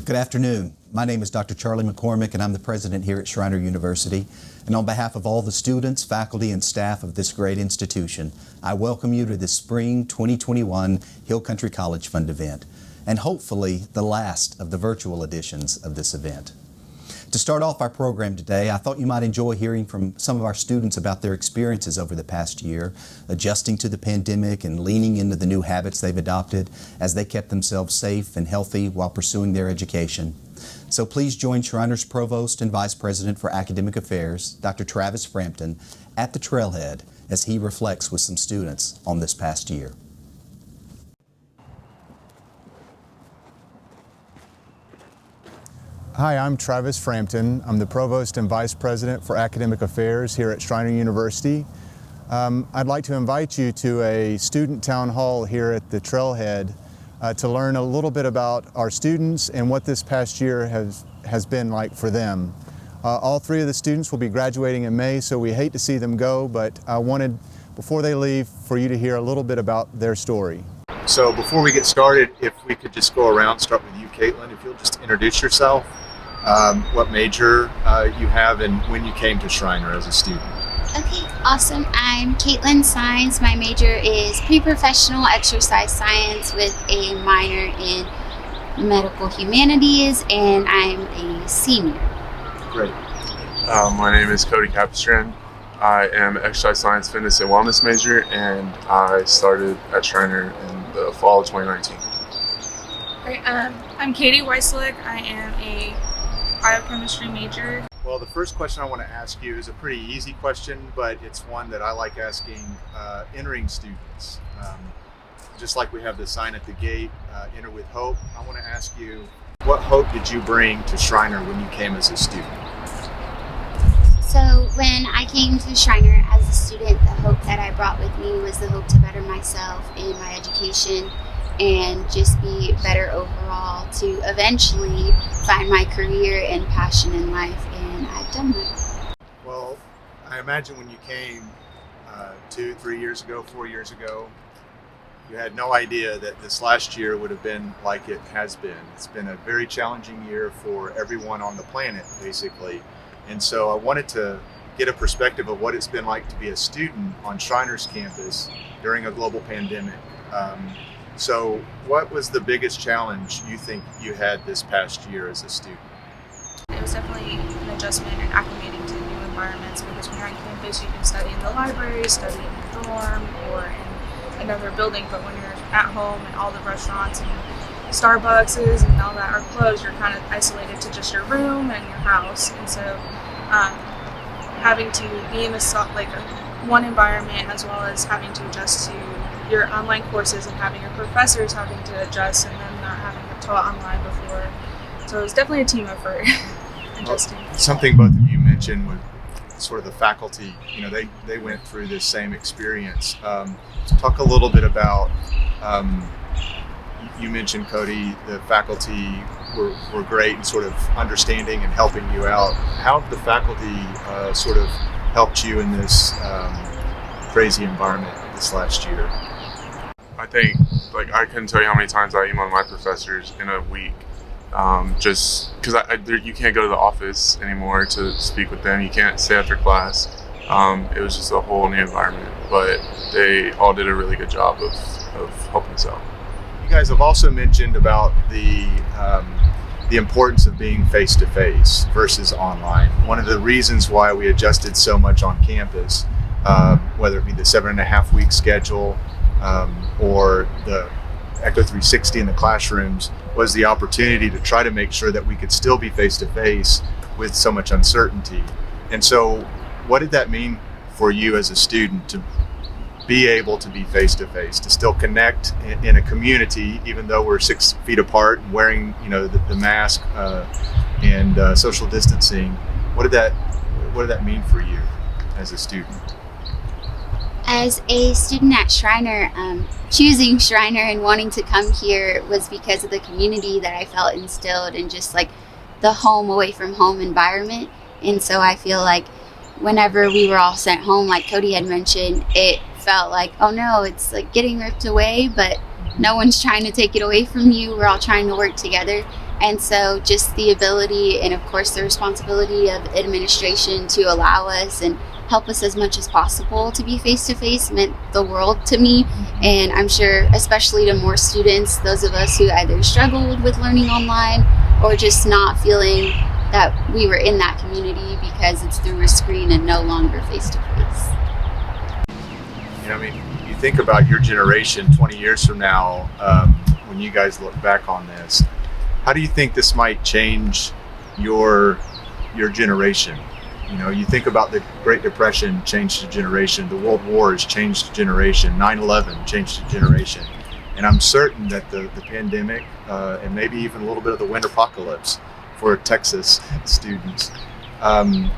Good afternoon. My name is Dr. Charlie McCormick, and I'm the president here at Schreiner University. And on behalf of all the students, faculty, and staff of this great institution, I welcome you to the Spring 2021 Hill Country College Fund event, and hopefully the last of the virtual editions of this event. To start off our program today, I thought you might enjoy hearing from some of our students about their experiences over the past year, adjusting to the pandemic and leaning into the new habits they've adopted as they kept themselves safe and healthy while pursuing their education. So please join Schreiner's Provost and Vice President for Academic Affairs, Dr. Travis Frampton, at the trailhead as he reflects with some students on this past year. Hi, I'm Travis Frampton. I'm the Provost and Vice President for Academic Affairs here at Schreiner University. I'd like to invite you to a student town hall here at the trailhead to learn a little bit about our students and what this past year has been like for them. All three of the students will be graduating in May, so we hate to see them go, but I wanted, before they leave, for you to hear a little bit about their story. So before we get started, if we could just go around, start with you, Caitlin, if you'll just introduce yourself, what major you have, and when you came to Schreiner as a student. Okay, awesome. I'm Caitlin Sines. My major is pre-professional exercise science with a minor in medical humanities, and I'm a senior. Great. My name is Cody Capistrand. I am exercise science, fitness, and wellness major, and I started at Schreiner in the fall of 2019. Great. I'm Katie Weisslich. I am a biochemistry major. Well, the first question I want to ask you is a pretty easy question, but it's one that I like asking entering students. Just like we have the sign at the gate, enter with hope, I want to ask you, what hope did you bring to Schreiner when you came as a student? So when I came to Schreiner as a student, the hope that I brought with me was the hope to better myself in my education and just be better overall to eventually find my career and passion in life, and I've done that. Well, I imagine when you came 2, 3 years ago, 4 years ago, you had no idea that this last year would have been like it has been. It's been a very challenging year for everyone on the planet, basically. And so I wanted to get a perspective of what it's been like to be a student on Schreiner's campus during a global pandemic. So what was the biggest challenge you think you had this past year as a student? It was definitely an adjustment and acclimating to new environments, because when you're on campus you can study in the library, study in the dorm, or in another building, but when you're at home and all the restaurants and Starbucks and all that are closed, you're kind of isolated to just your room and your house. And so having to be in one environment, as well as having to adjust to your online courses and having your professors having to adjust and them not having taught online before. So it was definitely a team effort. Adjusting. Well, something both of you mentioned with sort of the faculty, they went through this same experience. Talk a little bit about, you mentioned, Cody, the faculty were great in sort of understanding and helping you out. How have the faculty sort of helped you in this crazy environment this last year? I think, I couldn't tell you how many times I emailed my professors in a week, just because you can't go to the office anymore to speak with them. You can't stay after class. It was just a whole new environment, but they all did a really good job of helping us out. You guys have also mentioned about the importance of being face-to-face versus online. One of the reasons why we adjusted so much on campus, whether it be the 7.5-week schedule or the Echo 360 in the classrooms, was the opportunity to try to make sure that we could still be face-to-face with so much uncertainty. And so what did that mean for you as a student to be able to be face-to-face, to still connect in a community, even though we're 6 feet apart and wearing the mask and social distancing? What did that mean for you as a student? As a student at Schreiner, choosing Schreiner and wanting to come here was because of the community that I felt instilled, and just the home away from home environment. And so I feel like whenever we were all sent home, like Cody had mentioned, it felt like, oh no, it's getting ripped away, but no one's trying to take it away from you. We're all trying to work together. And so just the ability and of course the responsibility of administration to allow us and help us as much as possible to be face-to-face meant the world to me. And I'm sure especially to more students, those of us who either struggled with learning online or just not feeling that we were in that community because it's through a screen and no longer face-to-face. You know, I mean, you think about your generation 20 years from now, when you guys look back on this, how do you think this might change your generation? You know, you think about the Great Depression changed a generation, the World Wars changed a generation, 9/11 changed a generation. And I'm certain that the pandemic and maybe even a little bit of the winter apocalypse for Texas students, can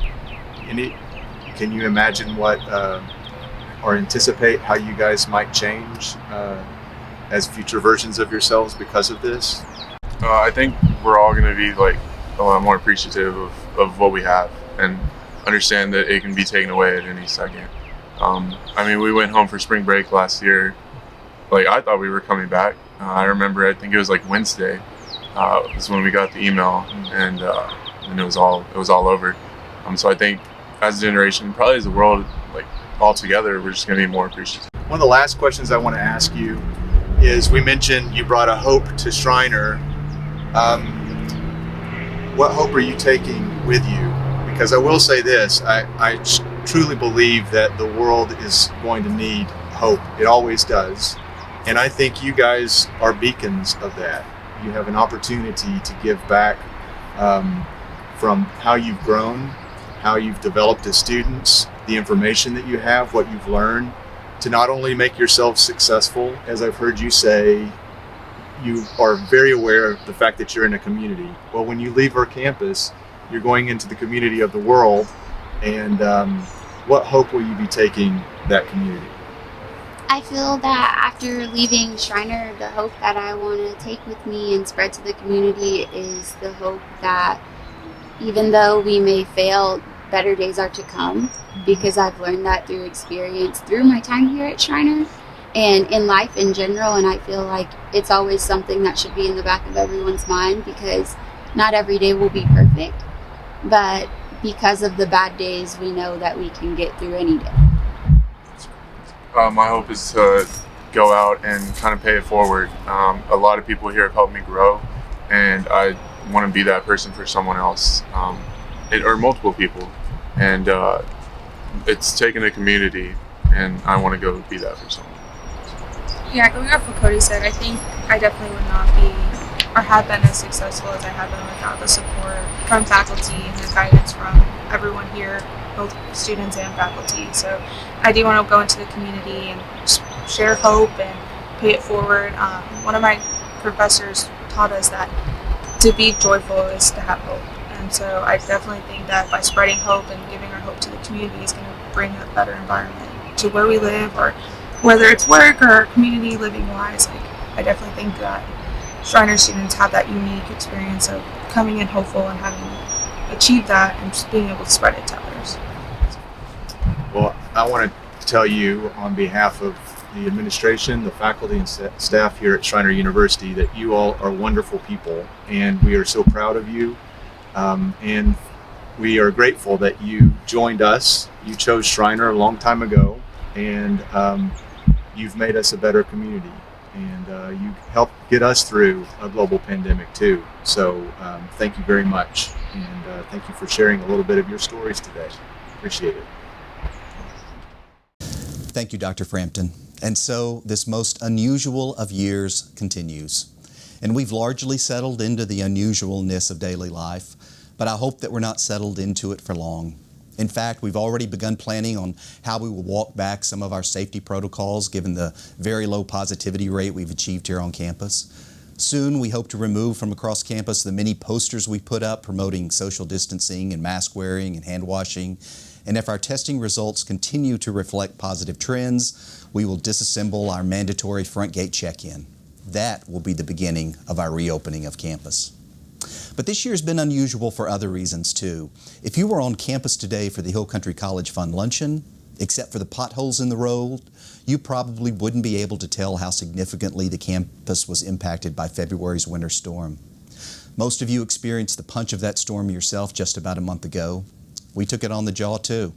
you imagine what, or anticipate how you guys might change as future versions of yourselves because of this? I think we're all going to be like a lot more appreciative of what we have and understand that it can be taken away at any second. I mean, we went home for spring break last year. Like, I thought we were coming back. I remember, I think it was like Wednesday was when we got the email, and it was all over. So I think as a generation, probably as a world, like all together, we're just going to be more appreciative. One of the last questions I want to ask you is, we mentioned you brought a hope to Shriner. What hope are you taking with you? Because I will say this, I truly believe that the world is going to need hope. It always does. And I think you guys are beacons of that. You have an opportunity to give back from how you've grown, how you've developed as students, the information that you have, what you've learned, to not only make yourself successful, as I've heard you say, you are very aware of the fact that you're in a community. Well, when you leave our campus, you're going into the community of the world, and what hope will you be taking that community? I feel that after leaving Shriner, the hope that I want to take with me and spread to the community is the hope that even though we may fail, better days are to come, because I've learned that through experience, through my time here at Shriner and in life in general. And I feel like it's always something that should be in the back of everyone's mind, because not every day will be perfect, but because of the bad days, we know that we can get through any day. My hope is to go out and kind of pay it forward. A lot of people here have helped me grow, and I want to be that person for someone else, or multiple people. And it's taken a community, and I want to go be that for someone. Yeah, going off what Cody said, I think I definitely would not be or have been as successful as I have been without the support from faculty and the guidance from everyone here, both students and faculty. So I do want to go into the community and share hope and pay it forward. One of my professors taught us that to be joyful is to have hope. And so I definitely think that by spreading hope and giving our hope to the community is going to bring a better environment to where we live, or whether it's work or community living wise. Like, I definitely think that Shriner students have that unique experience of coming in hopeful and having achieved that and just being able to spread it to others. Well, I want to tell you on behalf of the administration, the faculty and staff here at Shriner University, that you all are wonderful people, and we are so proud of you. And we are grateful that you joined us. You chose Shriner a long time ago, and you've made us a better community, and you helped get us through a global pandemic too. So thank you very much, and thank you for sharing a little bit of your stories today. Appreciate it. Thank you, Dr. Frampton. And so this most unusual of years continues. And we've largely settled into the unusualness of daily life, but I hope that we're not settled into it for long. In fact, we've already begun planning on how we will walk back some of our safety protocols given the very low positivity rate we've achieved here on campus. Soon, we hope to remove from across campus the many posters we put up promoting social distancing and mask wearing and hand washing. And if our testing results continue to reflect positive trends, we will disassemble our mandatory front gate check-in. That will be the beginning of our reopening of campus. But this year has been unusual for other reasons too. If you were on campus today for the Hill Country College Fund Luncheon, except for the potholes in the road, you probably wouldn't be able to tell how significantly the campus was impacted by February's winter storm. Most of you experienced the punch of that storm yourself just about a month ago. We took it on the jaw too.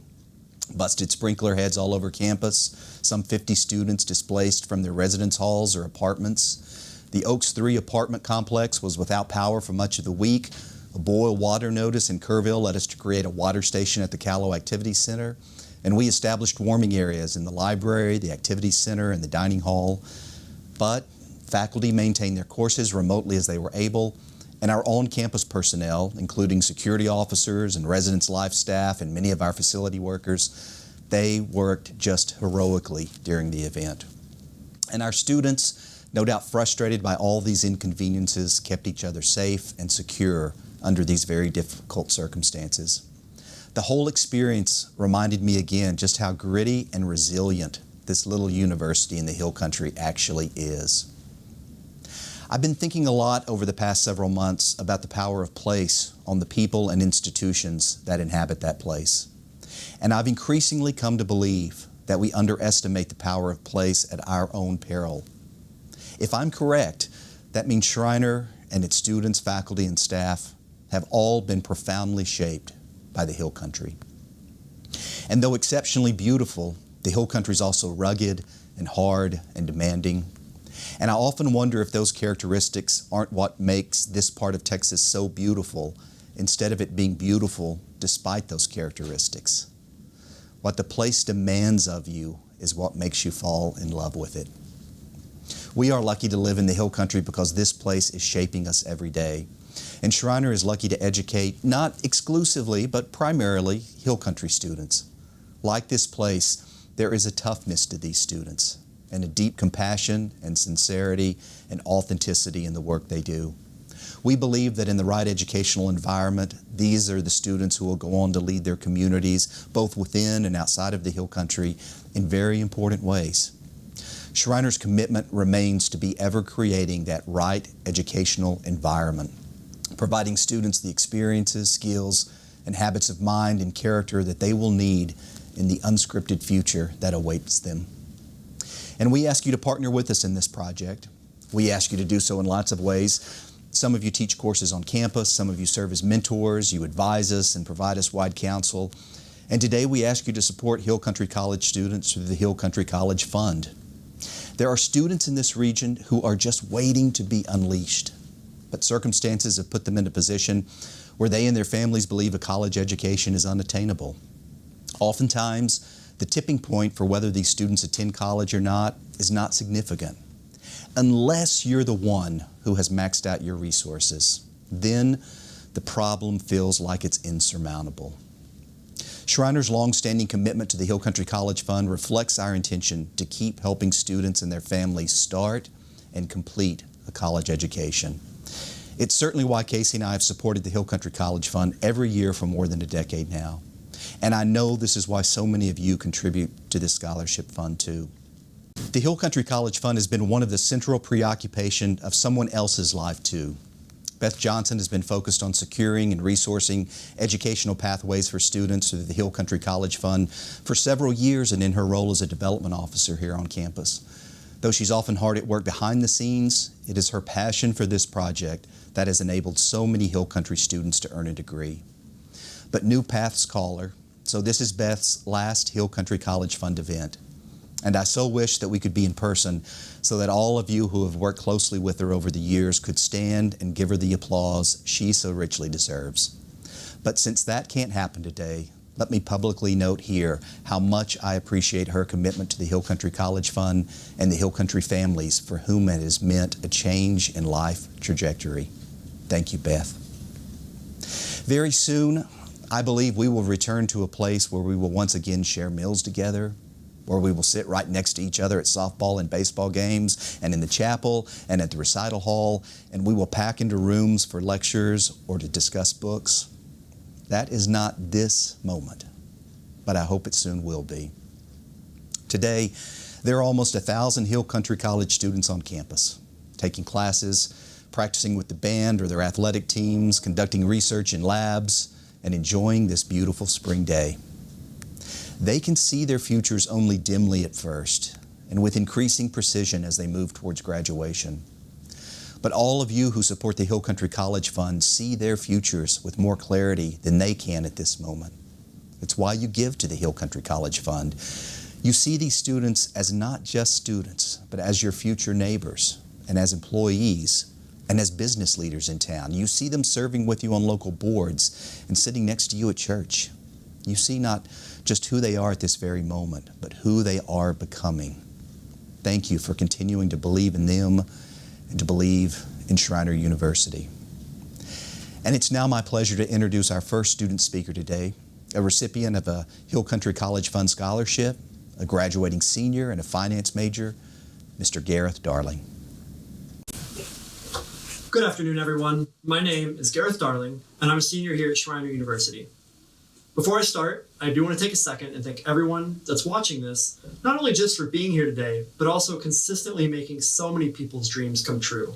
Busted sprinkler heads all over campus, some 50 students displaced from their residence halls or apartments. The Oaks 3 apartment complex was without power for much of the week. A boil water notice in Kerrville led us to create a water station at the Callow Activity Center. And we established warming areas in the library, the activity center, and the dining hall. But faculty maintained their courses remotely as they were able, and our on-campus personnel, including security officers and residence life staff and many of our facility workers, they worked just heroically during the event. And our students, no doubt frustrated by all these inconveniences, kept each other safe and secure under these very difficult circumstances. The whole experience reminded me again just how gritty and resilient this little university in the Hill Country actually is. I've been thinking a lot over the past several months about the power of place on the people and institutions that inhabit that place. And I've increasingly come to believe that we underestimate the power of place at our own peril. If I'm correct, that means Shriner and its students, faculty, and staff have all been profoundly shaped by the Hill Country. And though exceptionally beautiful, the Hill Country is also rugged and hard and demanding. And I often wonder if those characteristics aren't what makes this part of Texas so beautiful, instead of it being beautiful despite those characteristics. What the place demands of you is what makes you fall in love with it. We are lucky to live in the Hill Country because this place is shaping us every day. And Shriner is lucky to educate, not exclusively, but primarily Hill Country students. Like this place, there is a toughness to these students, and a deep compassion and sincerity and authenticity in the work they do. We believe that in the right educational environment, these are the students who will go on to lead their communities, both within and outside of the Hill Country, in very important ways. Shriner's commitment remains to be ever creating that right educational environment, providing students the experiences, skills, and habits of mind and character that they will need in the unscripted future that awaits them. And we ask you to partner with us in this project. We ask you to do so in lots of ways. Some of you teach courses on campus, some of you serve as mentors, you advise us and provide us wide counsel. And today we ask you to support Hill Country College students through the Hill Country College Fund. There are students in this region who are just waiting to be unleashed, but circumstances have put them in a position where they and their families believe a college education is unattainable. Oftentimes, the tipping point for whether these students attend college or not is not significant, unless you're the one who has maxed out your resources. Then the problem feels like it's insurmountable. Shriner's long-standing commitment to the Hill Country College Fund reflects our intention to keep helping students and their families start and complete a college education. It's certainly why Casey and I have supported the Hill Country College Fund every year for more than a decade now. And I know this is why so many of you contribute to this scholarship fund too. The Hill Country College Fund has been one of the central preoccupations of someone else's life too. Beth Johnson has been focused on securing and resourcing educational pathways for students through the Hill Country College Fund for several years and in her role as a development officer here on campus. Though she's often hard at work behind the scenes, it is her passion for this project that has enabled so many Hill Country students to earn a degree. But new paths call her, so this is Beth's last Hill Country College Fund event. And I so wish that we could be in person so that all of you who have worked closely with her over the years could stand and give her the applause she so richly deserves. But since that can't happen today, let me publicly note here how much I appreciate her commitment to the Hill Country College Fund and the Hill Country families for whom it has meant a change in life trajectory. Thank you, Beth. Very soon, I believe we will return to a place where we will once again share meals together, where we will sit right next to each other at softball and baseball games and in the chapel and at the recital hall, and we will pack into rooms for lectures or to discuss books. That is not this moment, but I hope it soon will be. Today, there are almost 1,000 Hill Country College students on campus, taking classes, practicing with the band or their athletic teams, conducting research in labs, and enjoying this beautiful spring day. They can see their futures only dimly at first, and with increasing precision as they move towards graduation. But all of you who support the Hill Country College Fund see their futures with more clarity than they can at this moment. It's why you give to the Hill Country College Fund. You see these students as not just students, but as your future neighbors and as employees and as business leaders in town. You see them serving with you on local boards and sitting next to you at church. You see not just who they are at this very moment, but who they are becoming. Thank you for continuing to believe in them and to believe in Shriner University. And it's now my pleasure to introduce our first student speaker today, a recipient of a Hill Country College Fund scholarship, a graduating senior and a finance major, Mr. Gareth Darling. Good afternoon, everyone. My name is Gareth Darling, and I'm a senior here at Shriner University. Before I start, I do want to take a second and thank everyone that's watching this, not only just for being here today, but also consistently making so many people's dreams come true.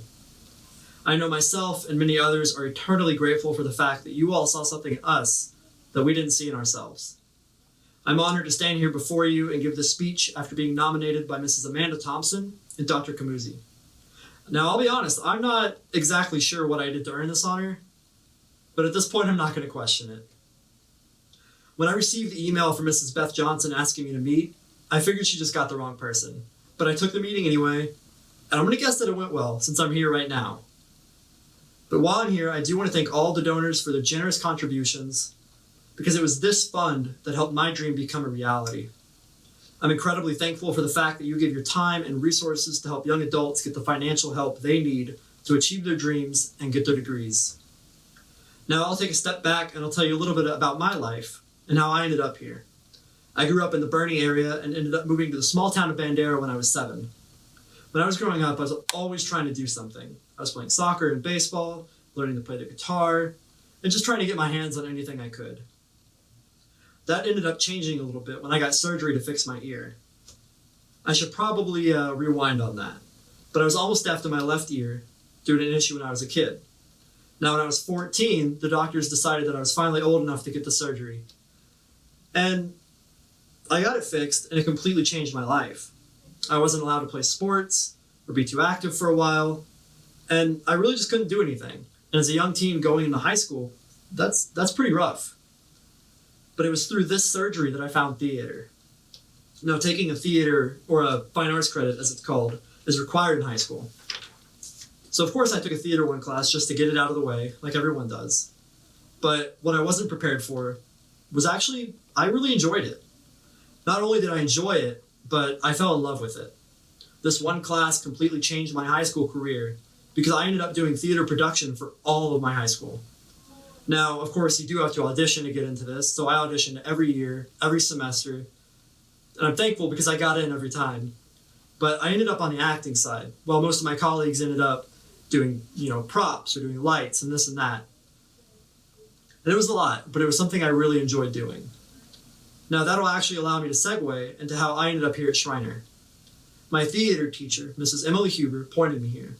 I know myself and many others are eternally grateful for the fact that you all saw something in us that we didn't see in ourselves. I'm honored to stand here before you and give this speech after being nominated by Mrs. Amanda Thompson and Dr. Camuzzi. Now, I'll be honest, I'm not exactly sure what I did to earn this honor, but at this point, I'm not going to question it. When I received the email from Mrs. Beth Johnson asking me to meet, I figured she just got the wrong person. But I took the meeting anyway, and I'm going to guess that it went well since I'm here right now. But while I'm here, I do want to thank all the donors for their generous contributions, because it was this fund that helped my dream become a reality. I'm incredibly thankful for the fact that you give your time and resources to help young adults get the financial help they need to achieve their dreams and get their degrees. Now I'll take a step back and I'll tell you a little bit about my life and how I ended up here. I grew up in the Bernie area and ended up moving to the small town of Bandera when I was 7. When I was growing up, I was always trying to do something. I was playing soccer and baseball, learning to play the guitar, and just trying to get my hands on anything I could. That ended up changing a little bit when I got surgery to fix my ear. I should probably rewind on that, but I was almost deaf to my left ear due to an issue when I was a kid. Now, when I was 14, the doctors decided that I was finally old enough to get the surgery. And I got it fixed, and it completely changed my life. I wasn't allowed to play sports or be too active for a while, and I really just couldn't do anything. And as a young teen going into high school, that's pretty rough. But it was through this surgery that I found theater. Now, taking a theater, or a fine arts credit as it's called, is required in high school. So of course I took a Theater 1 class just to get it out of the way, like everyone does. But what I wasn't prepared for was actually, I really enjoyed it. Not only did I enjoy it, but I fell in love with it. This one class completely changed my high school career because I ended up doing theater production for all of my high school. Now, of course, you do have to audition to get into this, so I auditioned every year, every semester, and I'm thankful because I got in every time. But I ended up on the acting side, while most of my colleagues ended up doing, props or doing lights and this and that. And it was a lot, but it was something I really enjoyed doing. Now, that'll actually allow me to segue into how I ended up here at Shriner. My theater teacher, Mrs. Emily Huber, pointed me here.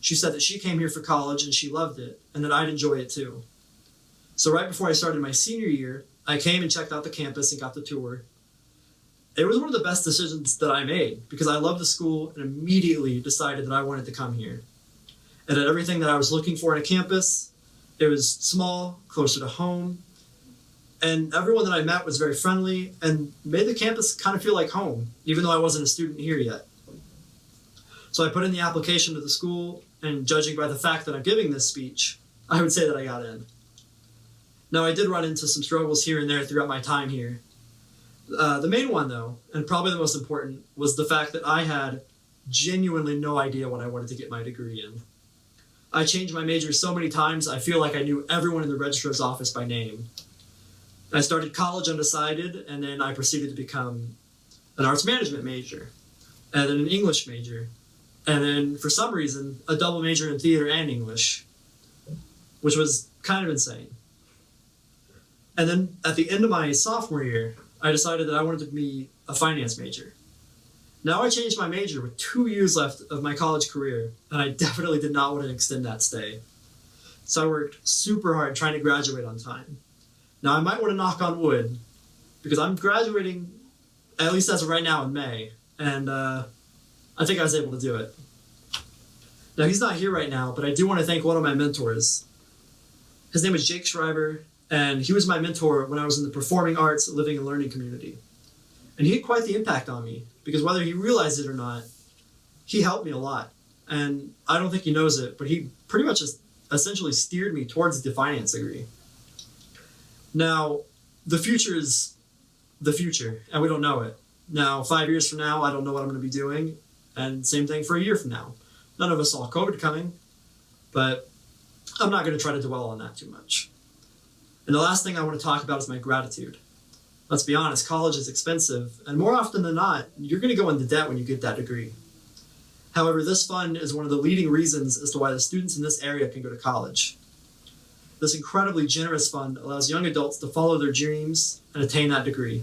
She said that she came here for college and she loved it, and that I'd enjoy it too. So right before I started my senior year, I came and checked out the campus and got the tour. It was one of the best decisions that I made because I loved the school and immediately decided that I wanted to come here. It had everything that I was looking for in a campus. It was small, closer to home, and everyone that I met was very friendly and made the campus kind of feel like home, even though I wasn't a student here yet. So I put in the application to the school, and judging by the fact that I'm giving this speech, I would say that I got in. Now, I did run into some struggles here and there throughout my time here. The main one, though, and probably the most important, was the fact that I had genuinely no idea what I wanted to get my degree in. I changed my major so many times, I feel like I knew everyone in the registrar's office by name. I started college undecided, and then I proceeded to become an arts management major, and then an English major, and then, for some reason, a double major in theater and English, which was kind of insane. And then at the end of my sophomore year, I decided that I wanted to be a finance major. Now I changed my major with 2 years left of my college career, and I definitely did not want to extend that stay. So I worked super hard trying to graduate on time. Now I might want to knock on wood, because I'm graduating, at least as of right now, in May, and I think I was able to do it. Now, he's not here right now, but I do want to thank one of my mentors. His name is Jake Schreiber, and he was my mentor when I was in the performing arts living and learning community. And he had quite the impact on me, because whether he realized it or not, he helped me a lot. And I don't think he knows it, but he pretty much just essentially steered me towards the finance degree. Now, the future is the future, and we don't know it. Now, 5 years from now, I don't know what I'm going to be doing, and same thing for a year from now. None of us saw COVID coming, but I'm not going to try to dwell on that too much. And the last thing I want to talk about is my gratitude. Let's be honest, college is expensive, and more often than not, you're going to go into debt when you get that degree. However, this fund is one of the leading reasons as to why the students in this area can go to college. This incredibly generous fund allows young adults to follow their dreams and attain that degree.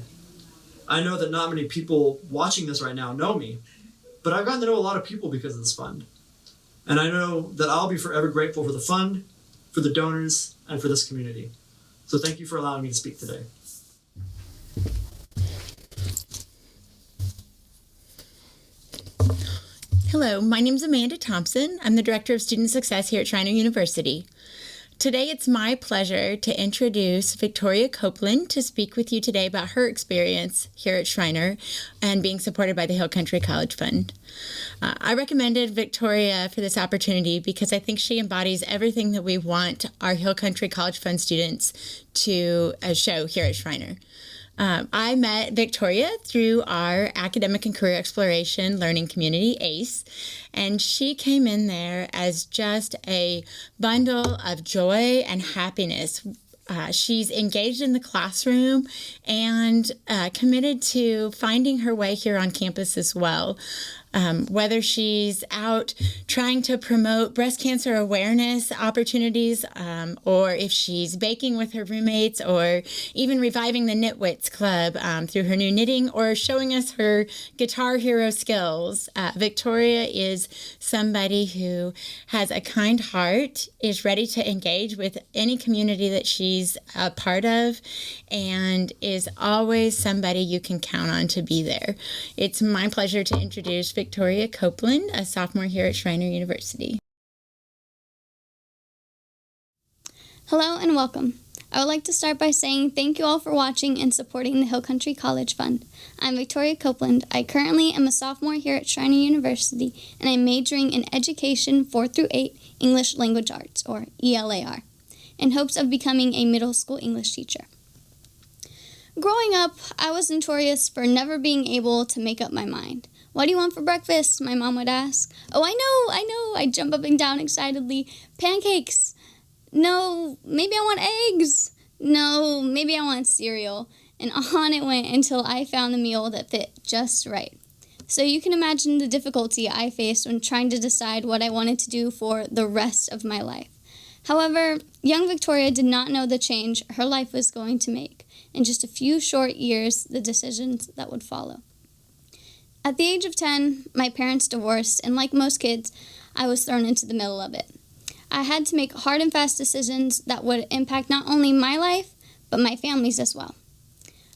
I know that not many people watching this right now know me, but I've gotten to know a lot of people because of this fund. And I know that I'll be forever grateful for the fund, for the donors, and for this community. So thank you for allowing me to speak today. Hello, my name is Amanda Thompson. I'm the Director of Student Success here at Schreiner University. Today, it's my pleasure to introduce Victoria Copeland to speak with you today about her experience here at Schreiner and being supported by the Hill Country College Fund. I recommended Victoria for this opportunity because I think she embodies everything that we want our Hill Country College Fund students to show here at Schreiner. I met Victoria through our Academic and Career Exploration Learning Community, ACE, and she came in there as just a bundle of joy and happiness. She's engaged in the classroom and committed to finding her way here on campus as well. Whether she's out trying to promote breast cancer awareness opportunities, or if she's baking with her roommates, or even reviving the Knitwits Club through her new knitting, or showing us her guitar hero skills. Victoria is somebody who has a kind heart, is ready to engage with any community that she's a part of, and is always somebody you can count on to be there. It's my pleasure to introduce Victoria Copeland, a sophomore here at Schreiner University. Hello and welcome. I would like to start by saying thank you all for watching and supporting the Hill Country College Fund. I'm Victoria Copeland. I currently am a sophomore here at Schreiner University, and I'm majoring in Education 4 through 8 English Language Arts, or ELAR, in hopes of becoming a middle school English teacher. Growing up, I was notorious for never being able to make up my mind. What do you want for breakfast? My mom would ask. Oh, I know. I'd jump up and down excitedly. Pancakes. No, maybe I want eggs. No, maybe I want cereal. And on it went until I found the meal that fit just right. So you can imagine the difficulty I faced when trying to decide what I wanted to do for the rest of my life. However, young Victoria did not know the change her life was going to make. In just a few short years, the decisions that would follow. At the age of 10, my parents divorced, and like most kids, I was thrown into the middle of it. I had to make hard and fast decisions that would impact not only my life, but my family's as well.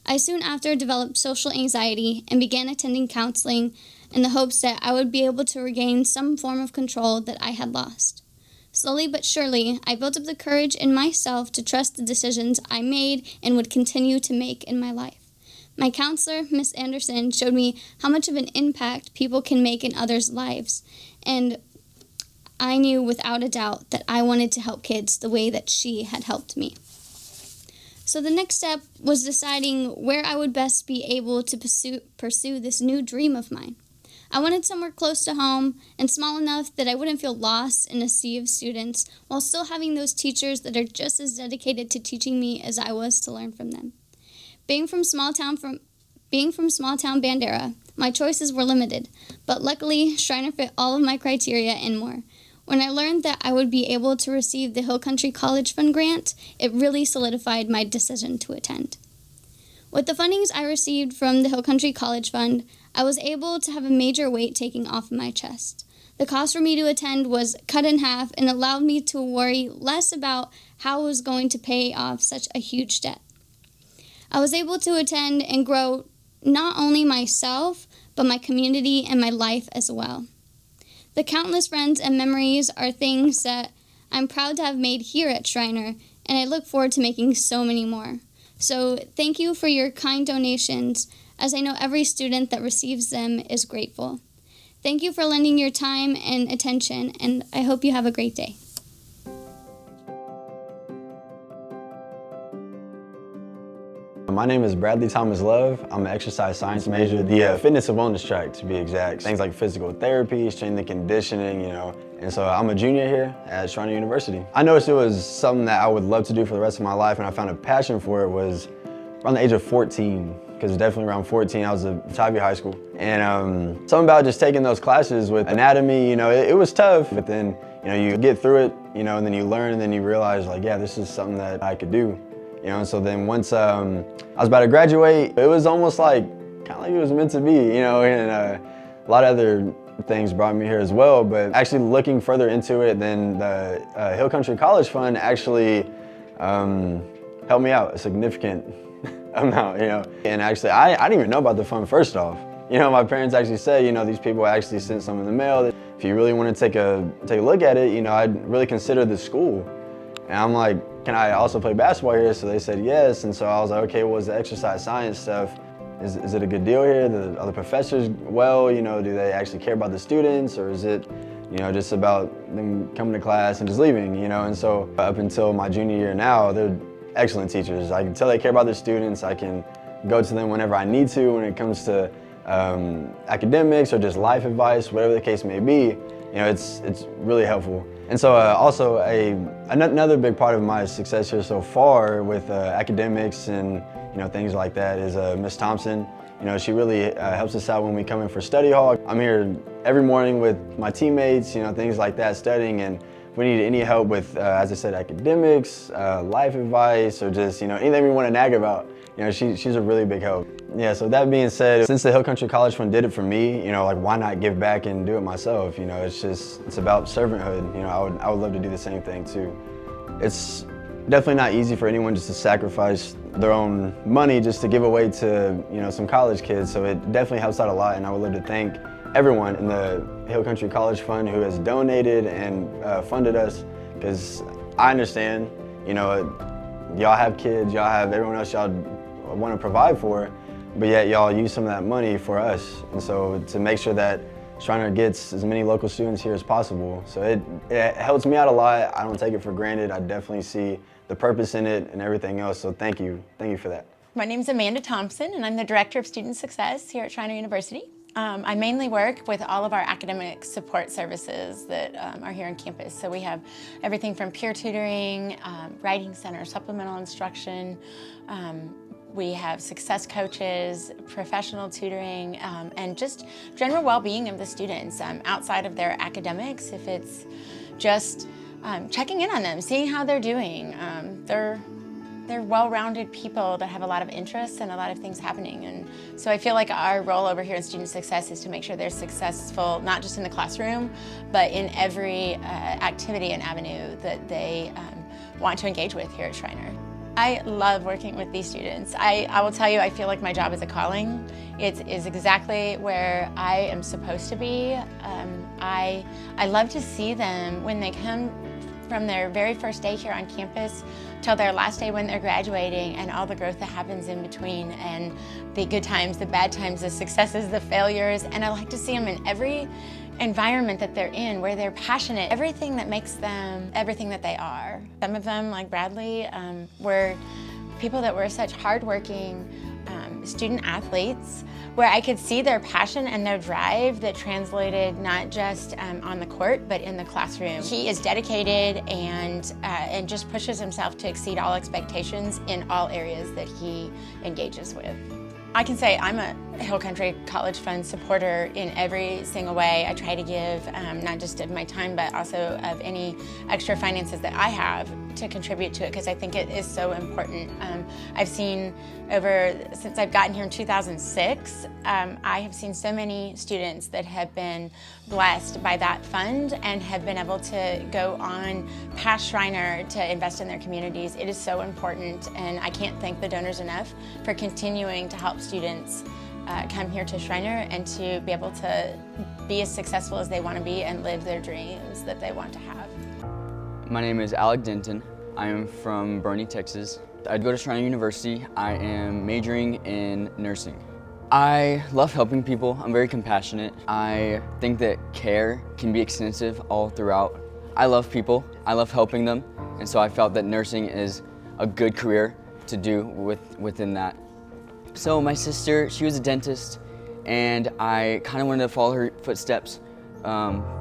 I soon after developed social anxiety and began attending counseling in the hopes that I would be able to regain some form of control that I had lost. Slowly but surely, I built up the courage in myself to trust the decisions I made and would continue to make in my life. My counselor, Miss Anderson, showed me how much of an impact people can make in others' lives, and I knew without a doubt that I wanted to help kids the way that she had helped me. So the next step was deciding where I would best be able to pursue this new dream of mine. I wanted somewhere close to home and small enough that I wouldn't feel lost in a sea of students while still having those teachers that are just as dedicated to teaching me as I was to learn from them. Being from small town Bandera, my choices were limited, but luckily Schreiner fit all of my criteria and more. When I learned that I would be able to receive the Hill Country College Fund grant, it really solidified my decision to attend. With the fundings I received from the Hill Country College Fund, I was able to have a major weight taken off my chest. The cost for me to attend was cut in half and allowed me to worry less about how I was going to pay off such a huge debt. I was able to attend and grow not only myself, but my community and my life as well. The countless friends and memories are things that I'm proud to have made here at Schreiner, and I look forward to making so many more. So thank you for your kind donations, as I know every student that receives them is grateful. Thank you for lending your time and attention, and I hope you have a great day. My name is Bradley Thomas Love. I'm an exercise science major, the fitness and wellness track to be exact. Things like physical therapy, strength and conditioning, And so I'm a junior here at Schreiner University. I noticed it was something that I would love to do for the rest of my life, and I found a passion for it was around the age of 14, because definitely around 14 I was at Tybee High School. And something about just taking those classes with anatomy, it was tough, but then you get through it, and then you learn, and then you realize like, yeah, this is something that I could do. And so then once I was about to graduate, it was almost like, kind of like it was meant to be, and a lot of other things brought me here as well. But actually looking further into it, then the Hill Country College Fund actually helped me out a significant amount, And actually, I didn't even know about the fund first off. My parents actually said, these people actually sent some in the mail. If you really want to take a look at it, I'd really consider the school. And I'm like, can I also play basketball here? So they said yes, and so I was like, okay, what was the exercise science stuff? Is it a good deal here? Are the professors well? Do they actually care about the students, or is it, just about them coming to class and just leaving? And so up until my junior year now, they're excellent teachers. I can tell they care about their students. I can go to them whenever I need to when it comes to academics or just life advice, whatever the case may be. It's really helpful. And so also another big part of my success here so far with academics and things like that is Miss Thompson. She really helps us out when we come in for study hall. I'm here every morning with my teammates, things like that, studying, and if we need any help with, as I said, academics, life advice, or just anything we want to nag about, she's a really big help. Yeah, so that being said, since the Hill Country College Fund did it for me, like why not give back and do it myself? It's about servanthood. I would love to do the same thing too. It's definitely not easy for anyone just to sacrifice their own money just to give away to some college kids. So it definitely helps out a lot, and I would love to thank everyone in the Hill Country College Fund who has donated and funded us, because I understand, y'all have kids, y'all have everyone else y'all want to provide for, but yet y'all use some of that money for us. And so to make sure that Schreiner gets as many local students here as possible. So it helps me out a lot. I don't take it for granted. I definitely see the purpose in it and everything else. So thank you for that. My name is Amanda Thompson, and I'm the Director of Student Success here at Schreiner University. I mainly work with all of our academic support services that are here on campus. So we have everything from peer tutoring, writing center, supplemental instruction. We have success coaches, professional tutoring, and just general well-being of the students outside of their academics. If it's just checking in on them, seeing how they're doing. They're well-rounded people that have a lot of interests and a lot of things happening. And so I feel like our role over here in Student Success is to make sure they're successful, not just in the classroom, but in every activity and avenue that they want to engage with here at Schreiner. I love working with these students. I will tell you, I feel like my job is a calling. It is exactly where I am supposed to be. I love to see them when they come from their very first day here on campus till their last day when they're graduating, and all the growth that happens in between, and the good times, the bad times, the successes, the failures. And I like to see them in every environment that they're in, where they're passionate, everything that makes them everything that they are. Some of them, like Bradley, were people that were such hardworking student athletes, where I could see their passion and their drive that translated not just on the court, but in the classroom. He is dedicated and just pushes himself to exceed all expectations in all areas that he engages with. I can say I'm a Hill Country College Fund supporter in every single way. I try to give not just of my time, but also of any extra finances that I have to contribute to it, because I think it is so important. I've seen since I've gotten here in 2006, I have seen so many students that have been blessed by that fund and have been able to go on past Schreiner to invest in their communities. It is so important, and I can't thank the donors enough for continuing to help students come here to Shriner and to be able to be as successful as they want to be and live their dreams that they want to have. My name is Alec Denton. I am from Bernie, Texas. I go to Shriner University. I am majoring in nursing. I love helping people. I'm very compassionate. I think that care can be extensive all throughout. I love people. I love helping them. And so I felt that nursing is a good career to do within that. So my sister, she was a dentist, and I kind of wanted to follow her footsteps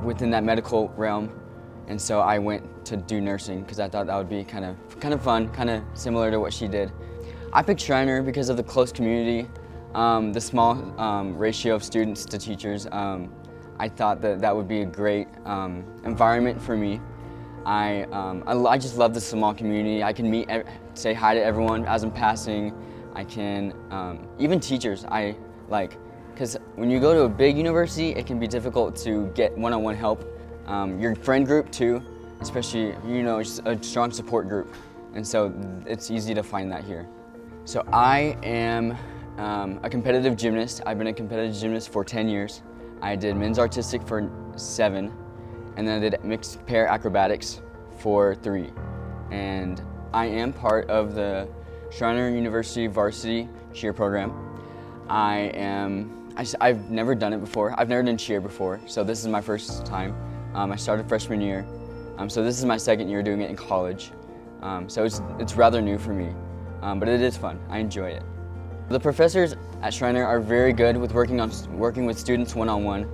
within that medical realm. And so I went to do nursing because I thought that would be kind of fun, kind of similar to what she did. I picked Shriner because of the close community, the small ratio of students to teachers. I thought that would be a great environment for me. I just love the small community. I can meet, say hi to everyone as I'm passing. I can, even teachers, I like, because when you go to a big university, it can be difficult to get one-on-one help. Your friend group too, especially, just a strong support group. And so it's easy to find that here. So I am a competitive gymnast. I've been a competitive gymnast for 10 years. I did men's artistic for 7, and then I did mixed pair acrobatics for 3. And I am part of the Shriner University varsity cheer program. I've never done it before. I've never done cheer before, so this is my first time. I started freshman year, so this is my second year doing it in college. So it's rather new for me, but it is fun. I enjoy it. The professors at Shriner are very good with working with students one-on-one.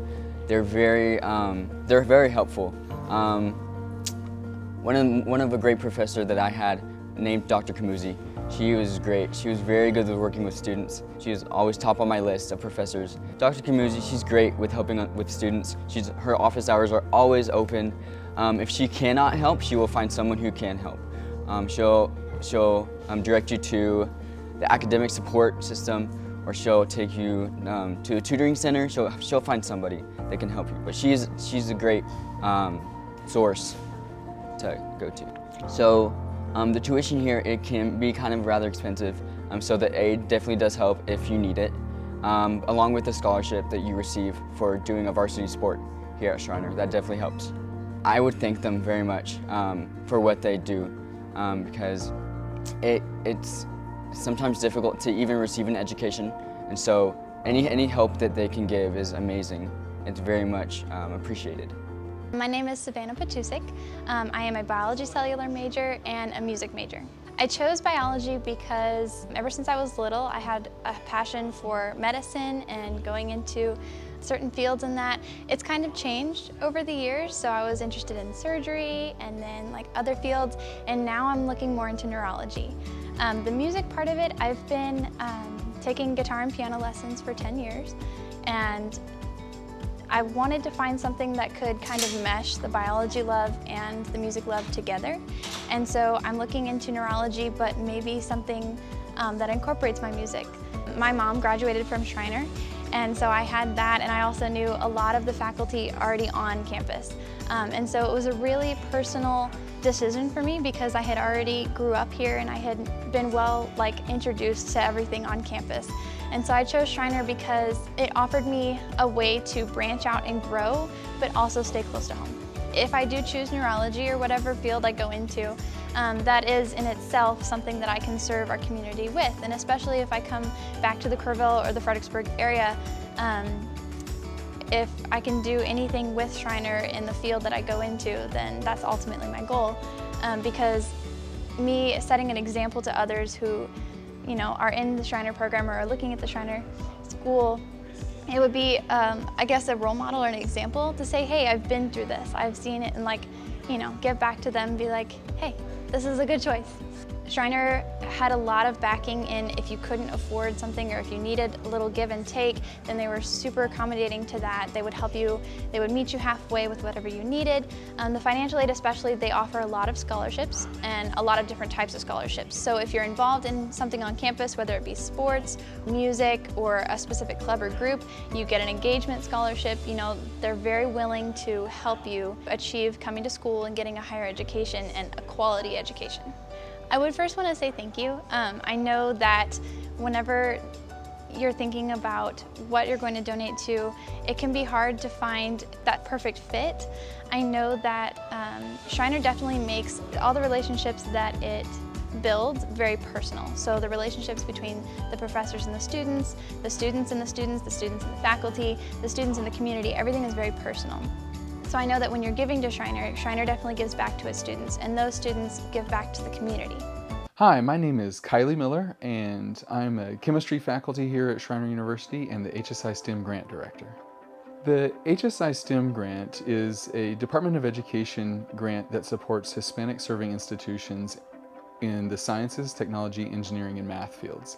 They're very helpful. One of a great professor that I had named Dr. Kamuzi. She was great. She was very good with working with students. She was always top on my list of professors. Dr. Kamuzi, she's great with helping with students. Her office hours are always open. If she cannot help, she will find someone who can help. She'll direct you to the academic support system, or she'll take you to a tutoring center. She'll find somebody that can help you. But she's a great source to go to. So the tuition here, it can be kind of rather expensive, so the aid definitely does help if you need it, along with the scholarship that you receive for doing a varsity sport here at Shriner. That definitely helps. I would thank them very much for what they do, because it's sometimes difficult to even receive an education, and so any help that they can give is amazing. It's very much appreciated. My name is Savannah Patusik. I am a biology cellular major and a music major. I chose biology because ever since I was little, I had a passion for medicine and going into certain fields in that. It's kind of changed over the years, so I was interested in surgery and then other fields, and now I'm looking more into neurology. The music part of it, I've been taking guitar and piano lessons for 10 years, and I wanted to find something that could kind of mesh the biology love and the music love together. And so I'm looking into neurology, but maybe something that incorporates my music. My mom graduated from Shriner, and so I had that, and I also knew a lot of the faculty already on campus. And so it was a really personal decision for me because I had already grew up here and I had been well introduced to everything on campus. And so I chose Shriner because it offered me a way to branch out and grow, but also stay close to home. If I do choose neurology or whatever field I go into, that is in itself something that I can serve our community with. And especially if I come back to the Kerrville or the Fredericksburg area, if I can do anything with Shriner in the field that I go into, then that's ultimately my goal. Because me setting an example to others who are in the Shriner program or are looking at the Shriner school, it would be, I guess, a role model or an example to say, hey, I've been through this, I've seen it, and give back to them and be like, hey, this is a good choice. Shriner had a lot of backing in if you couldn't afford something or if you needed a little give and take, then they were super accommodating to that. They would help you, they would meet you halfway with whatever you needed. The financial aid especially, they offer a lot of scholarships and a lot of different types of scholarships. So if you're involved in something on campus, whether it be sports, music, or a specific club or group, you get an engagement scholarship. They're very willing to help you achieve coming to school and getting a higher education and a quality education. I would first want to say thank you. I know that whenever you're thinking about what you're going to donate to, it can be hard to find that perfect fit. I know that Shriner definitely makes all the relationships that it builds very personal. So the relationships between the professors and the students, the students and the students, the students and the faculty, the students and the community, everything is very personal. So I know that when you're giving to Shriner, Shriner definitely gives back to its students, and those students give back to the community. Hi, my name is Kylie Miller, and I'm a chemistry faculty here at Shriner University and the HSI STEM Grant Director. The HSI STEM Grant is a Department of Education grant that supports Hispanic-serving institutions in the sciences, technology, engineering, and math fields.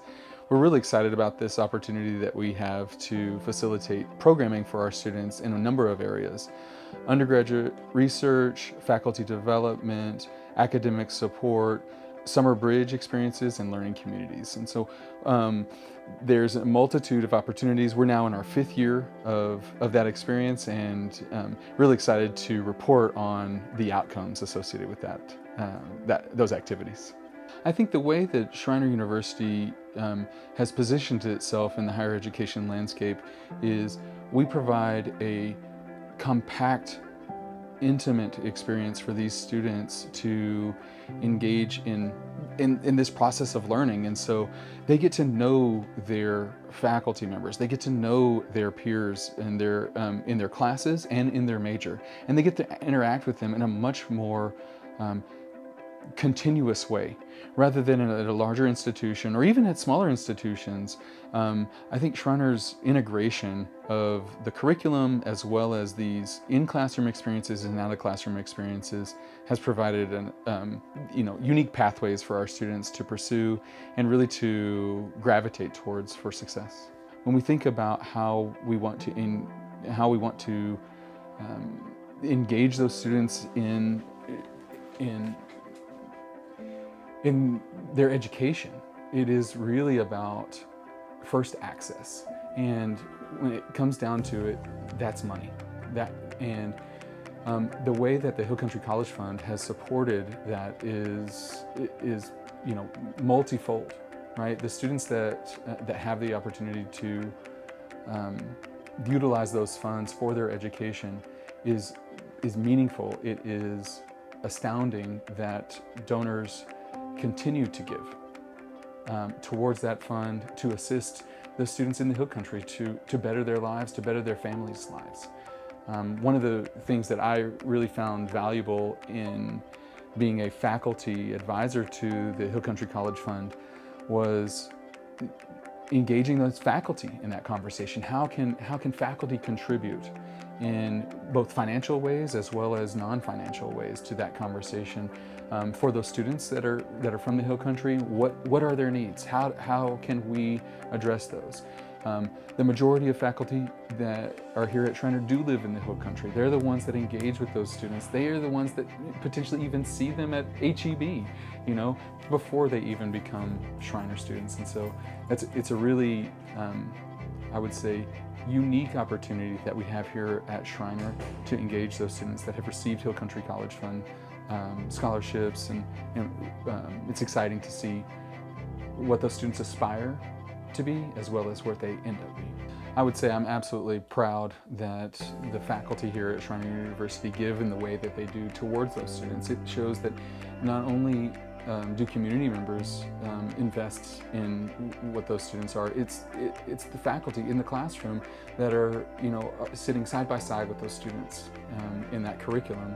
We're really excited about this opportunity that we have to facilitate programming for our students in a number of areas: undergraduate research, faculty development, academic support, summer bridge experiences, and learning communities. And so there's a multitude of opportunities. We're now in our 5th year of that experience, and really excited to report on the outcomes associated with those activities. I think the way that Shriner University has positioned itself in the higher education landscape is we provide a compact, intimate experience for these students to engage in this process of learning. And so they get to know their faculty members, they get to know their peers in their classes and in their major, and they get to interact with them in a much more continuous way, rather than at a larger institution or even at smaller institutions. I think Shriner's integration of the curriculum as well as these in-classroom experiences and out-of-classroom experiences has provided unique pathways for our students to pursue and really to gravitate towards for success. When we think about how we want to engage those students in their education, it is really about first access. And when it comes down to it, that's money. The way that the Hill Country College Fund has supported that is multifold, right? The students that have the opportunity to utilize those funds for their education is meaningful. It is astounding that donors continue to give towards that fund to assist the students in the Hill Country to better their lives, to better their families' lives. One of the things that I really found valuable in being a faculty advisor to the Hill Country College Fund was engaging those faculty in that conversation. How can faculty contribute in both financial ways as well as non-financial ways to that conversation for those students that are from the Hill Country? What are their needs? How can we address those? The majority of faculty that are here at Shriner do live in the Hill Country. They're the ones that engage with those students. They are the ones that potentially even see them at HEB, before they even become Shriner students. And so it's a really, I would say, unique opportunity that we have here at Shriner to engage those students that have received Hill Country College Fund scholarships, and it's exciting to see what those students aspire to be as well as where they end up being. I would say I'm absolutely proud that the faculty here at Shriner University give in the way that they do towards those students. It shows that not only do community members invest in what those students are, it's the faculty in the classroom that are sitting side by side with those students in that curriculum.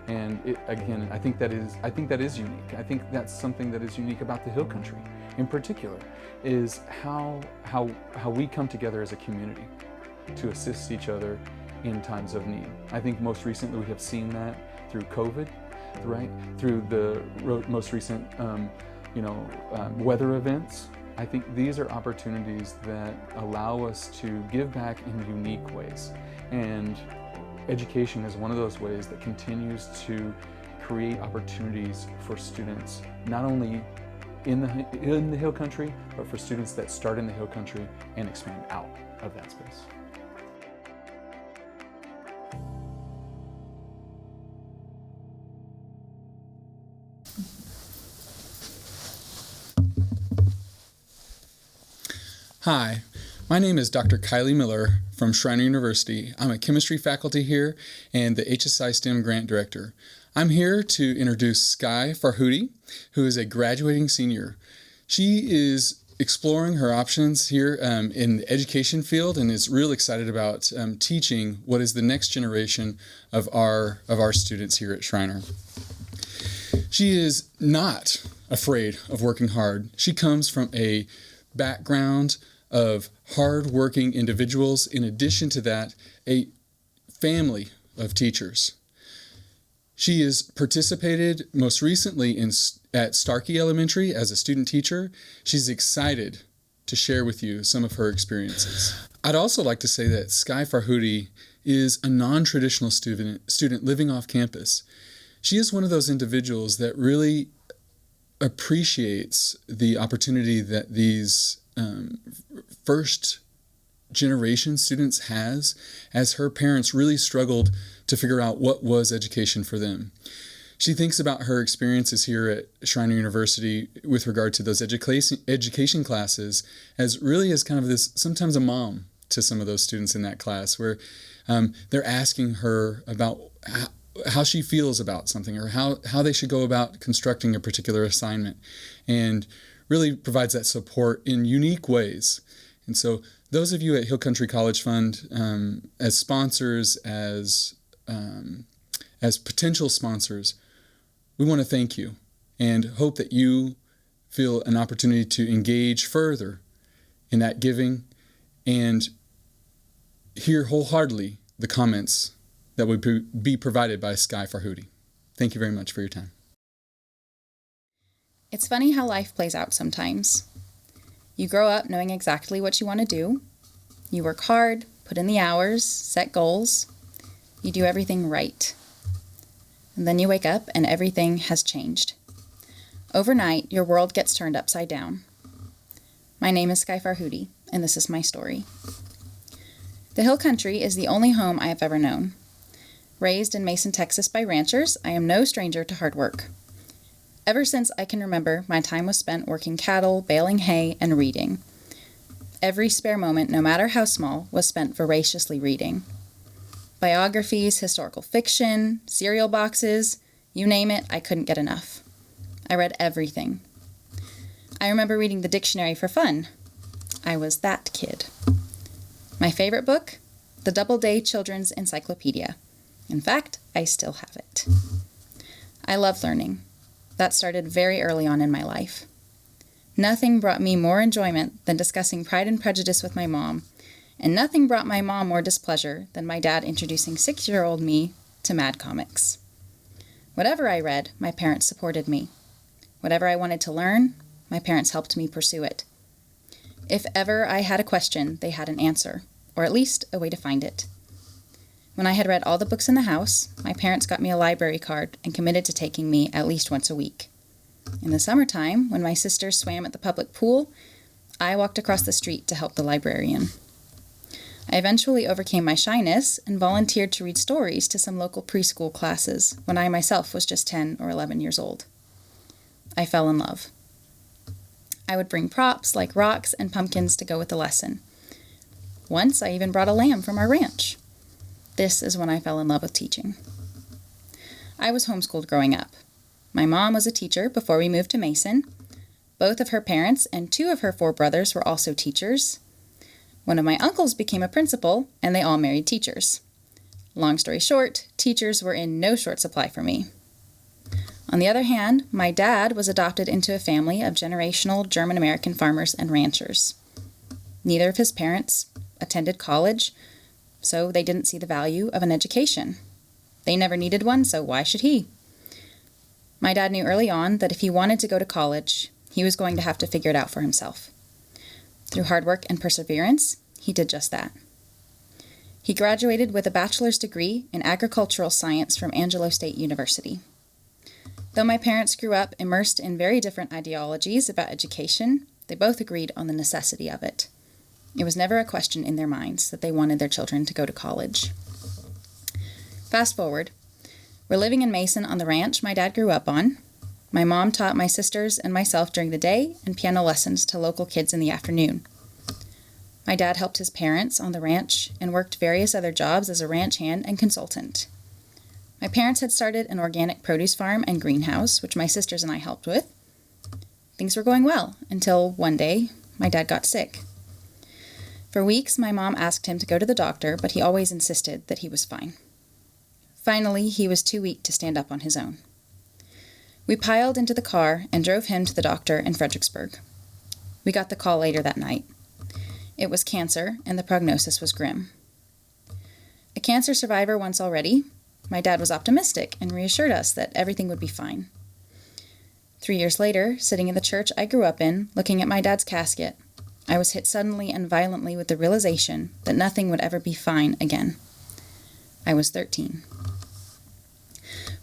And again, I think that is unique. I think that's something that is unique about the Hill Country in particular, is how we come together as a community to assist each other in times of need. I think most recently we have seen that through COVID, right? Through the most recent weather events. I think these are opportunities that allow us to give back in unique ways. And education is one of those ways that continues to create opportunities for students, not only in the Hill Country, but for students that start in the Hill Country and expand out of that space. Hi, My name is Dr. Kylie Miller from Schreiner University. I'm a chemistry faculty here and the HSI STEM Grant Director. I'm here to introduce Sky Farhoudi, who is a graduating senior. She is exploring her options here in the education field and is real excited about teaching what is the next generation of our students here at Schreiner. She is not afraid of working hard. She comes from a background of hard-working individuals. In addition to that, a family of teachers. She has participated most recently at Starkey Elementary as a student teacher. She's excited to share with you some of her experiences. I'd also like to say that Sky Farhoudi is a non-traditional student living off campus. She is one of those individuals that really appreciates the opportunity that these first generation students has, as her parents really struggled to figure out what was education for them. She thinks about her experiences here at Schreiner University with regard to those education classes as really as kind of this, sometimes a mom to some of those students in that class, where they're asking her about how she feels about something or how they should go about constructing a particular assignment, and really provides that support in unique ways. And so those of you at Hill Country College Fund, as sponsors, as potential sponsors, we want to thank you and hope that you feel an opportunity to engage further in that giving and hear wholeheartedly the comments that would be provided by Sky Farhoudi. Thank you very much for your time. It's funny how life plays out sometimes. You grow up knowing exactly what you want to do. You work hard, put in the hours, set goals. You do everything right. And then you wake up and everything has changed. Overnight, your world gets turned upside down. My name is Sky Farhoudi, and this is my story. The Hill Country is the only home I have ever known. Raised in Mason, Texas by ranchers, I am no stranger to hard work. Ever since I can remember, my time was spent working cattle, baling hay, and reading. Every spare moment, no matter how small, was spent voraciously reading. Biographies, historical fiction, cereal boxes, you name it, I couldn't get enough. I read everything. I remember reading the dictionary for fun. I was that kid. My favorite book? The Doubleday Children's Encyclopedia. In fact, I still have it. I love learning. That started very early on in my life. Nothing brought me more enjoyment than discussing Pride and Prejudice with my mom, and nothing brought my mom more displeasure than my dad introducing 6-year-old me to Mad Comics. Whatever I read, my parents supported me. Whatever I wanted to learn, my parents helped me pursue it. If ever I had a question, they had an answer, or at least a way to find it. When I had read all the books in the house, my parents got me a library card and committed to taking me at least once a week. In the summertime, when my sisters swam at the public pool, I walked across the street to help the librarian. I eventually overcame my shyness and volunteered to read stories to some local preschool classes when I myself was just 10 or 11 years old. I fell in love. I would bring props like rocks and pumpkins to go with the lesson. Once I even brought a lamb from our ranch. This is when I fell in love with teaching. I was homeschooled growing up. My mom was a teacher before we moved to Mason. Both of her parents and 2 of her 4 brothers were also teachers. One of my uncles became a principal, and they all married teachers. Long story short, teachers were in no short supply for me. On the other hand, my dad was adopted into a family of generational German-American farmers and ranchers. Neither of his parents attended college, so they didn't see the value of an education. They never needed one, so why should he? My dad knew early on that if he wanted to go to college, he was going to have to figure it out for himself. Through hard work and perseverance, he did just that. He graduated with a bachelor's degree in agricultural science from Angelo State University. Though my parents grew up immersed in very different ideologies about education, they both agreed on the necessity of it. It was never a question in their minds that they wanted their children to go to college. Fast forward, we're living in Mason on the ranch my dad grew up on. My mom taught my sisters and myself during the day and piano lessons to local kids in the afternoon. My dad helped his parents on the ranch and worked various other jobs as a ranch hand and consultant. My parents had started an organic produce farm and greenhouse, which my sisters and I helped with. Things were going well until one day my dad got sick. For weeks, my mom asked him to go to the doctor, but he always insisted that he was fine. Finally, he was too weak to stand up on his own. We piled into the car and drove him to the doctor in Fredericksburg. We got the call later that night. It was cancer, and the prognosis was grim. A cancer survivor once already, my dad was optimistic and reassured us that everything would be fine. 3 years later, sitting in the church I grew up in, looking at my dad's casket, I was hit suddenly and violently with the realization that nothing would ever be fine again. I was 13.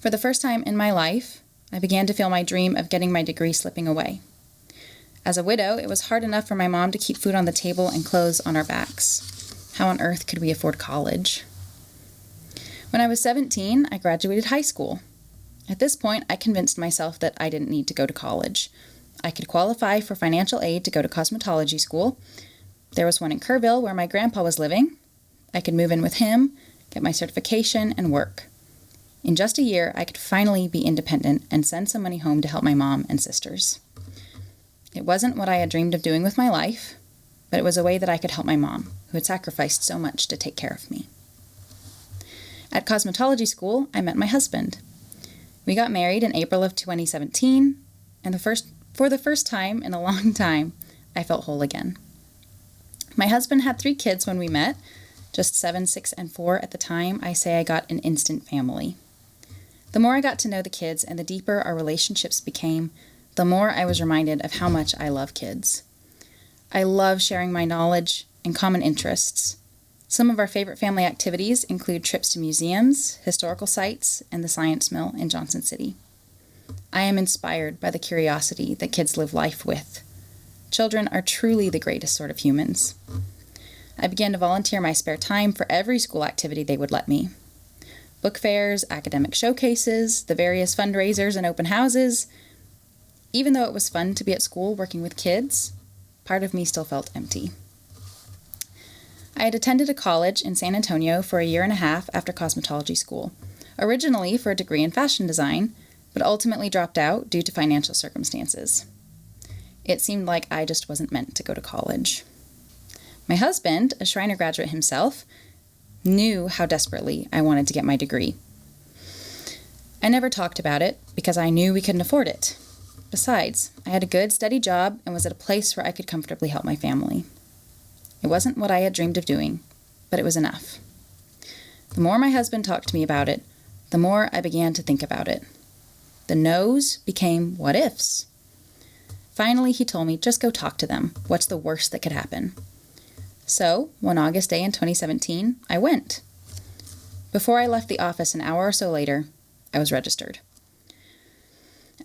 For the first time in my life, I began to feel my dream of getting my degree slipping away. As a widow, it was hard enough for my mom to keep food on the table and clothes on our backs. How on earth could we afford college? When I was 17, I graduated high school. At this point, I convinced myself that I didn't need to go to college. I could qualify for financial aid to go to cosmetology school. There was one in Kerrville where my grandpa was living. I could move in with him, get my certification, and work. In just a year, I could finally be independent and send some money home to help my mom and sisters. It wasn't what I had dreamed of doing with my life, but it was a way that I could help my mom, who had sacrificed so much to take care of me. At cosmetology school, I met my husband. We got married in April of 2017, and for the first time in a long time, I felt whole again. My husband had 3 kids when we met, just 7, 6, and 4 at the time. I say I got an instant family. The more I got to know the kids and the deeper our relationships became, the more I was reminded of how much I love kids. I love sharing my knowledge and common interests. Some of our favorite family activities include trips to museums, historical sites, and the Science Mill in Johnson City. I am inspired by the curiosity that kids live life with. Children are truly the greatest sort of humans. I began to volunteer my spare time for every school activity they would let me. Book fairs, academic showcases, the various fundraisers and open houses. Even though it was fun to be at school working with kids, part of me still felt empty. I had attended a college in San Antonio for a year and a half after cosmetology school, originally for a degree in fashion design, but ultimately dropped out due to financial circumstances. It seemed like I just wasn't meant to go to college. My husband, a Schreiner graduate himself, knew how desperately I wanted to get my degree. I never talked about it because I knew we couldn't afford it. Besides, I had a good, steady job and was at a place where I could comfortably help my family. It wasn't what I had dreamed of doing, but it was enough. The more my husband talked to me about it, the more I began to think about it. The no's became what ifs. Finally, he told me, just go talk to them. What's the worst that could happen? So, one August day in 2017, I went. Before I left the office an hour or so later, I was registered.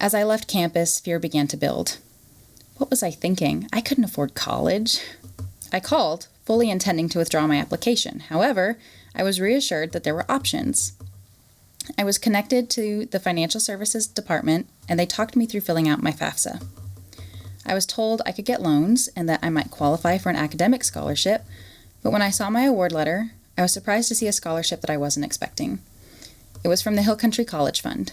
As I left campus, fear began to build. What was I thinking? I couldn't afford college. I called, fully intending to withdraw my application. However, I was reassured that there were options. I was connected to the financial services department, and they talked me through filling out my FAFSA. I was told I could get loans and that I might qualify for an academic scholarship, but when I saw my award letter, I was surprised to see a scholarship that I wasn't expecting. It was from the Hill Country College Fund.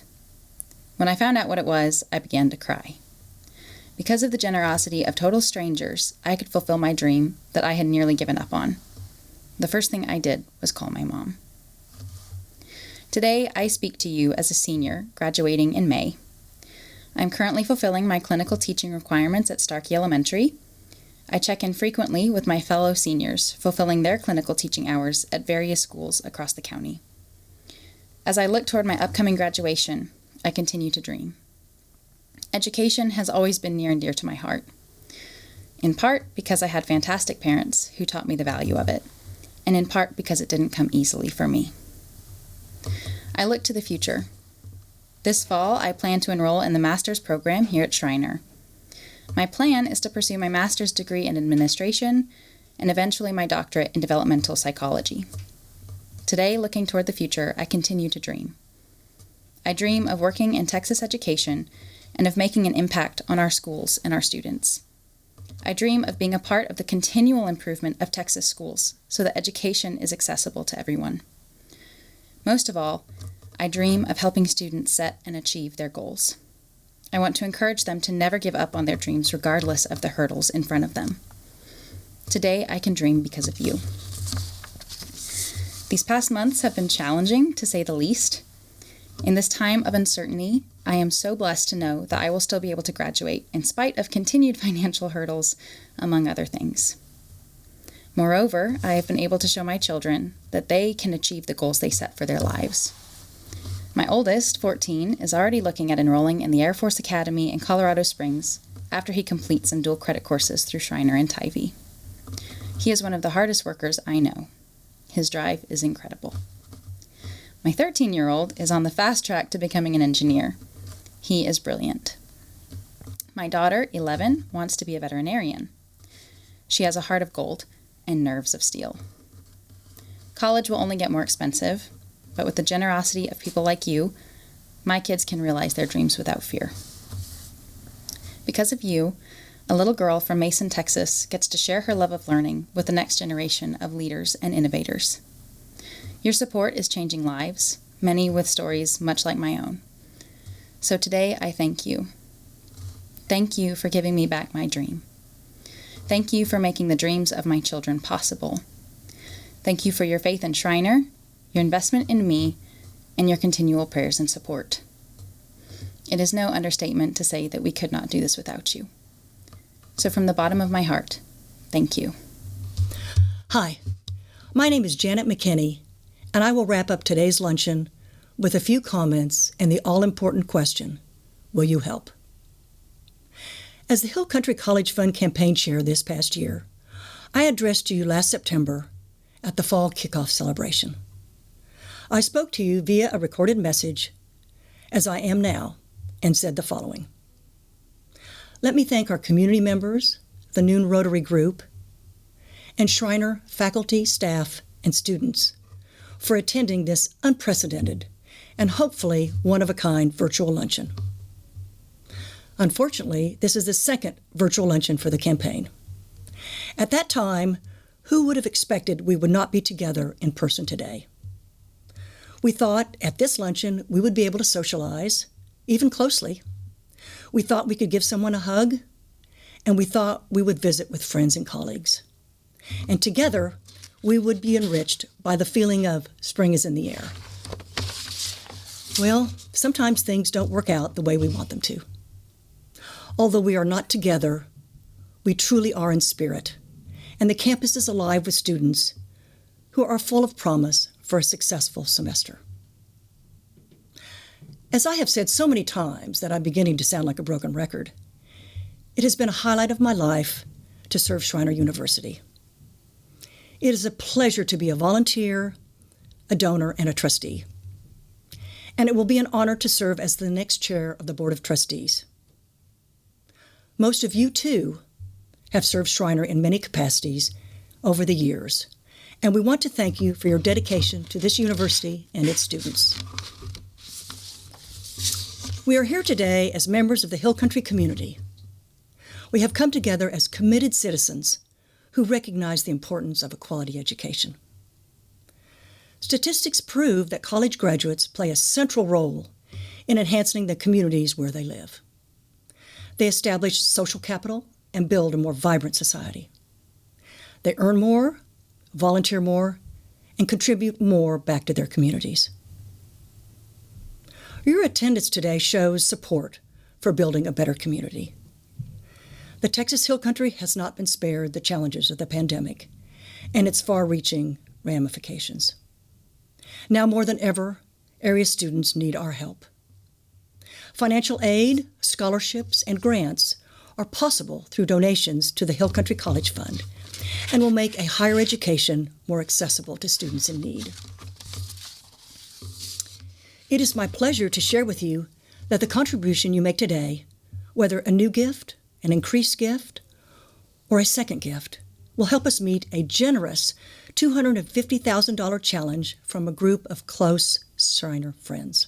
When I found out what it was, I began to cry. Because of the generosity of total strangers, I could fulfill my dream that I had nearly given up on. The first thing I did was call my mom. Today, I speak to you as a senior graduating in May. I'm currently fulfilling my clinical teaching requirements at Starkey Elementary. I check in frequently with my fellow seniors, fulfilling their clinical teaching hours at various schools across the county. As I look toward my upcoming graduation, I continue to dream. Education has always been near and dear to my heart, in part because I had fantastic parents who taught me the value of it, and in part because it didn't come easily for me. I look to the future. This fall, I plan to enroll in the master's program here at Schreiner. My plan is to pursue my master's degree in administration and eventually my doctorate in developmental psychology. Today, looking toward the future, I continue to dream. I dream of working in Texas education and of making an impact on our schools and our students. I dream of being a part of the continual improvement of Texas schools so that education is accessible to everyone. Most of all, I dream of helping students set and achieve their goals. I want to encourage them to never give up on their dreams regardless of the hurdles in front of them. Today, I can dream because of you. These past months have been challenging, to say the least. In this time of uncertainty, I am so blessed to know that I will still be able to graduate in spite of continued financial hurdles, among other things. Moreover, I have been able to show my children that they can achieve the goals they set for their lives. My oldest, 14, is already looking at enrolling in the Air Force Academy in Colorado Springs after he completes some dual credit courses through Schreiner and Tivy. He is one of the hardest workers I know. His drive is incredible. My 13-year-old is on the fast track to becoming an engineer. He is brilliant. My daughter, 11, wants to be a veterinarian. She has a heart of gold and nerves of steel. College will only get more expensive, but with the generosity of people like you, my kids can realize their dreams without fear. Because of you, a little girl from Mason, Texas, gets to share her love of learning with the next generation of leaders and innovators. Your support is changing lives, many with stories much like my own. So today, I thank you. Thank you for giving me back my dream. Thank you for making the dreams of my children possible. Thank you for your faith in Schreiner, your investment in me, and your continual prayers and support. It is no understatement to say that we could not do this without you. So from the bottom of my heart, thank you. Hi, my name is Janet McKinney, and I will wrap up today's luncheon with a few comments and the all-important question, will you help? As the Hill Country College Fund campaign chair this past year, I addressed you last September at the fall kickoff celebration. I spoke to you via a recorded message, as I am now, and said the following. Let me thank our community members, the Noon Rotary Group, and Schreiner faculty, staff, and students for attending this unprecedented and hopefully one-of-a-kind virtual luncheon. Unfortunately, this is the second virtual luncheon for the campaign. At that time, who would have expected we would not be together in person today? We thought at this luncheon we would be able to socialize, even closely. We thought we could give someone a hug, and we thought we would visit with friends and colleagues. And together, we would be enriched by the feeling of spring is in the air. Well, sometimes things don't work out the way we want them to. Although we are not together, we truly are in spirit, and the campus is alive with students who are full of promise for a successful semester. As I have said so many times that I'm beginning to sound like a broken record, it has been a highlight of my life to serve Schreiner University. It is a pleasure to be a volunteer, a donor, and a trustee. And it will be an honor to serve as the next chair of the Board of Trustees. Most of you, too, have served Schreiner in many capacities over the years, and we want to thank you for your dedication to this university and its students. We are here today as members of the Hill Country community. We have come together as committed citizens who recognize the importance of a quality education. Statistics prove that college graduates play a central role in enhancing the communities where they live. They establish social capital and build a more vibrant society. They earn more, volunteer more, and contribute more back to their communities. Your attendance today shows support for building a better community. The Texas Hill Country has not been spared the challenges of the pandemic and its far-reaching ramifications. Now more than ever, area students need our help. Financial aid, scholarships, and grants are possible through donations to the Hill Country College Fund and will make a higher education more accessible to students in need. It is my pleasure to share with you that the contribution you make today, whether a new gift, an increased gift, or a second gift, will help us meet a generous $250,000 challenge from a group of close Schreiner friends.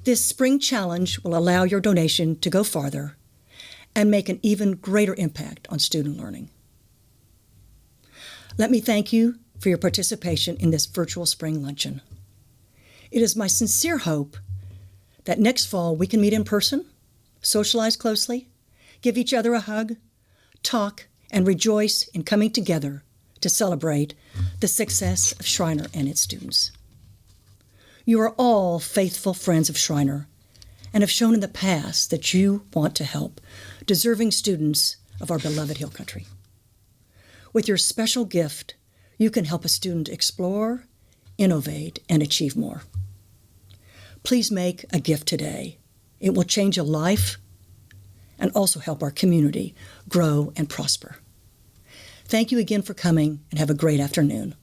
This spring challenge will allow your donation to go farther and make an even greater impact on student learning. Let me thank you for your participation in this virtual spring luncheon. It is my sincere hope that next fall we can meet in person, socialize closely, give each other a hug, talk, and rejoice in coming together to celebrate the success of Schreiner and its students. You are all faithful friends of Schreiner and have shown in the past that you want to help deserving students of our beloved Hill Country. With your special gift, you can help a student explore, innovate, and achieve more. Please make a gift today. It will change a life and also help our community grow and prosper. Thank you again for coming, and have a great afternoon.